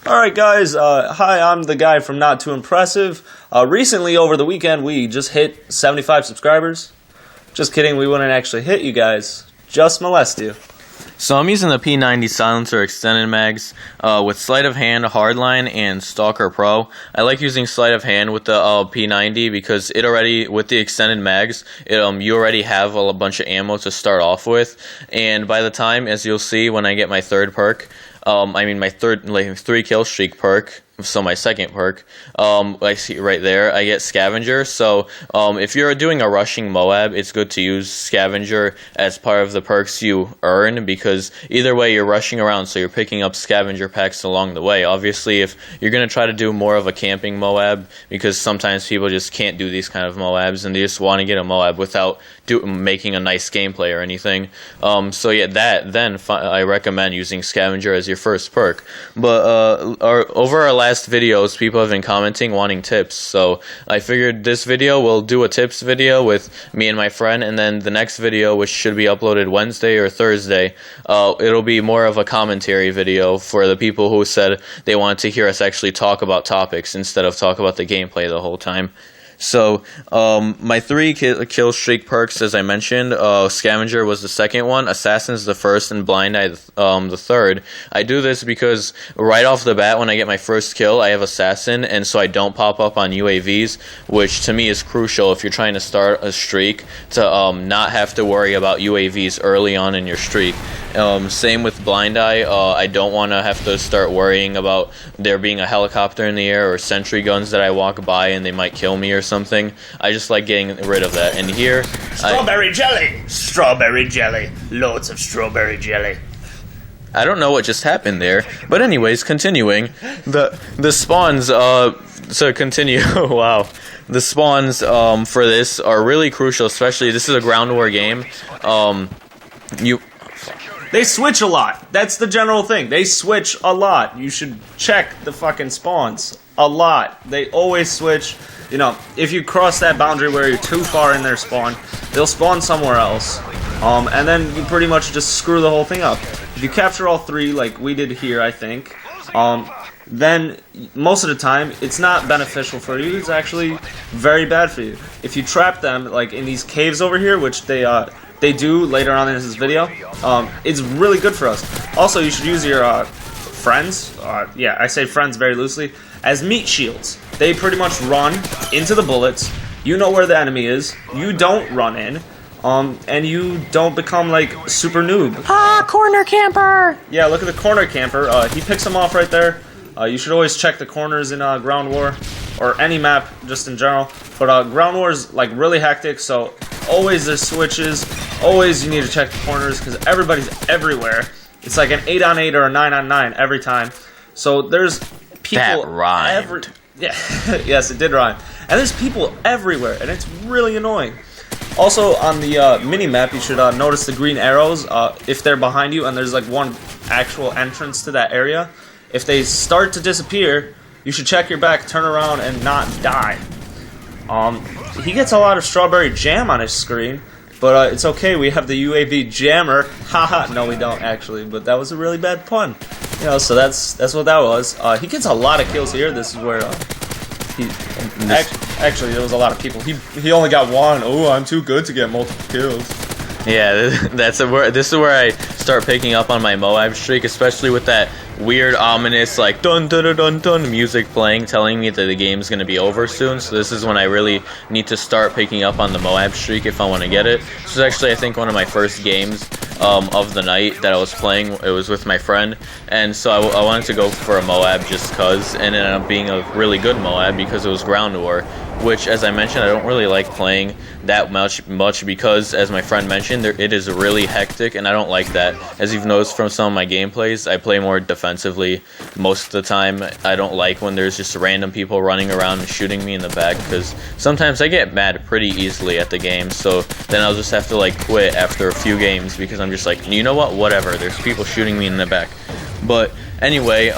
Alright guys, hi, I'm the guy from NotTOOImpressive. Recently, over the weekend, we just hit 75 subscribers. Just kidding, we wouldn't actually hit you guys, just molest you. So I'm using the P90 silencer extended mags with sleight of hand, hardline, and Stalker Pro. I like using sleight of hand with the P90 because it already, with the extended mags, you already have a bunch of ammo to start off with. And by the time, as you'll see when I get my third perk, my third 3 kill streak perk, so my second perk, I see right there, I get Scavenger. So if you're doing a rushing MOAB, it's good to use Scavenger as part of the perks you earn, because either way you're rushing around, so you're picking up Scavenger packs along the way. Obviously, if you're going to try to do more of a camping MOAB, because sometimes people just can't do these kind of MOABs, and they just want to get a MOAB without making a nice gameplay or anything. So yeah, I recommend using Scavenger as your first perk. But over our last videos, people have been commenting wanting tips, so I figured this video we'll do a tips video with me and my friend, and then the next video, which should be uploaded Wednesday or Thursday, it'll be more of a commentary video for the people who said they wanted to hear us actually talk about topics instead of talk about the gameplay the whole time. So, my 3 kill streak perks, as I mentioned, Scavenger was the second one, Assassin's the first, and Blind Eye the third. I do this because right off the bat, when I get my first kill, I have Assassin, and so I don't pop up on UAVs, which to me is crucial if you're trying to start a streak, to not have to worry about UAVs early on in your streak. Same with Blind Eye. I don't want to have to start worrying about there being a helicopter in the air or sentry guns that I walk by and they might kill me or something. I just like getting rid of that. And here, strawberry jelly, loads of strawberry jelly. I don't know what just happened there, but anyways, continuing, the spawns. To continue, wow, the spawns for this are really crucial. Especially, this is a ground war game. They switch a lot. That's the general thing. They switch a lot. You should check the fucking spawns a lot. They always switch. You know, if you cross that boundary where you're too far in their spawn, they'll spawn somewhere else. And then you pretty much just screw the whole thing up. If you capture all 3, like we did here, I think, then most of the time it's not beneficial for you. It's actually very bad for you. If you trap them, like in these caves over here, which they do later on in this video, it's really good for us. Also, you should use your friends, yeah, I say friends very loosely, as meat shields. They pretty much run into the bullets. You know where the enemy is. You don't run in, and you don't become like super noob. Ah, corner camper! Yeah, look at the corner camper. He picks them off right there. You should always check the corners in Ground War, or any map just in general. But Ground War is like really hectic, so always there's switches. Always you need to check the corners because everybody's everywhere. It's like an 8-on-8 or a 9-on-9 every time. So there's people. That rhymed. Yeah, yes, it did rhyme. And there's people everywhere, and it's really annoying. Also, on the mini-map, you should notice the green arrows if they're behind you, and there's like one actual entrance to that area. If they start to disappear, you should check your back, turn around, and not die. He gets a lot of strawberry jam on his screen, but it's okay, we have the UAV jammer. Haha, no we don't actually, but that was a really bad pun. You know, so that's what that was. He gets a lot of kills here. This is where actually there was a lot of people. He only got 1. Oh, I'm too good to get multiple kills. Yeah, this is where I start picking up on my MOAB streak, especially with that weird, ominous, like, dun dun dun dun dun music playing, telling me that the game's gonna be over soon. So this is when I really need to start picking up on the MOAB streak if I want to get it. This is actually, I think, one of my first games of the night that I was playing. It was with my friend, and so I wanted to go for a MOAB just cause, and it ended up being a really good MOAB because it was ground war, which, as I mentioned, I don't really like playing that much because, as my friend mentioned, it is really hectic, and I don't like that. As you've noticed from some of my gameplays, I play more defensively most of the time. I don't like when there's just random people running around and shooting me in the back, because sometimes I get mad pretty easily at the game, so then I'll just have to like quit after a few games because I'm just like, you know what, whatever, there's people shooting me in the back. But anyway,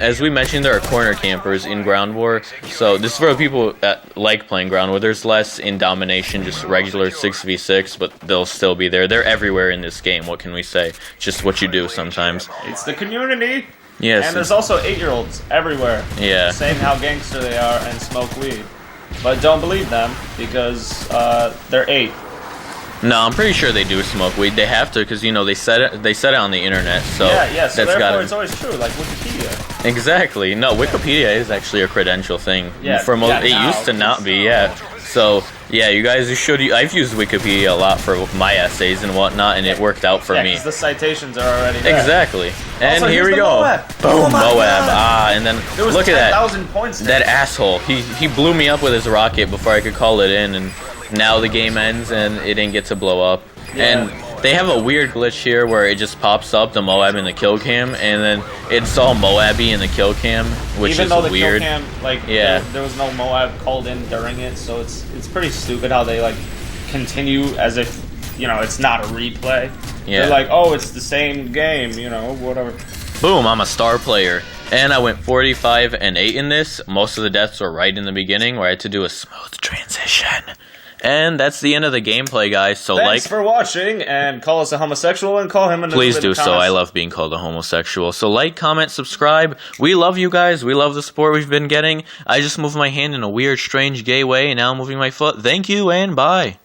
as we mentioned, there are corner campers in Ground War, so this is for people that like playing Ground War. There's less in Domination, just regular 6v6, but they'll still be there. They're everywhere in this game, what can we say? Just what you do sometimes. It's the community! Yes. And there's also 8-year-olds everywhere. Yeah. Saying how gangster they are and smoke weed. But don't believe them because they're 8. No, I'm pretty sure they do smoke weed. They have to, because you know they said it on the internet. So yeah. So that's therefore, it's always true, like Wikipedia. Exactly. No, Wikipedia is actually a credential thing. Yeah. For most, it now, used to not be. Yeah. So yeah, you guys should. I've used Wikipedia a lot for my essays and whatnot, and it worked out for me. Because the citations are already there. Exactly. And Also, here here's we the go. MOAB. Boom, Oh my MOAB. God. And then There was look at that. 10,000 points there. That asshole. He blew me up with his rocket before I could call it in, and now the game ends and it didn't get to blow up. Yeah. And they have a weird glitch here where it just pops up the MOAB in the kill cam, and then it's all MOAB in the kill cam, which Even is though the weird. kill cam, like, Yeah. there was no MOAB called in during it, so it's pretty stupid how they like continue as if it's not a replay. Yeah. They're like, oh, it's the same game, whatever. Boom, I'm a star player. And I went 45 and 8 in this. Most of the deaths were right in the beginning where I had to do a smooth transition. And that's the end of the gameplay, guys. So Thanks for watching, and call us a homosexual and call him a please do so. I love being called a homosexual. So like, comment, subscribe. We love you guys. We love the support we've been getting. I just moved my hand in a weird, strange, gay way, and now I'm moving my foot. Thank you, and bye.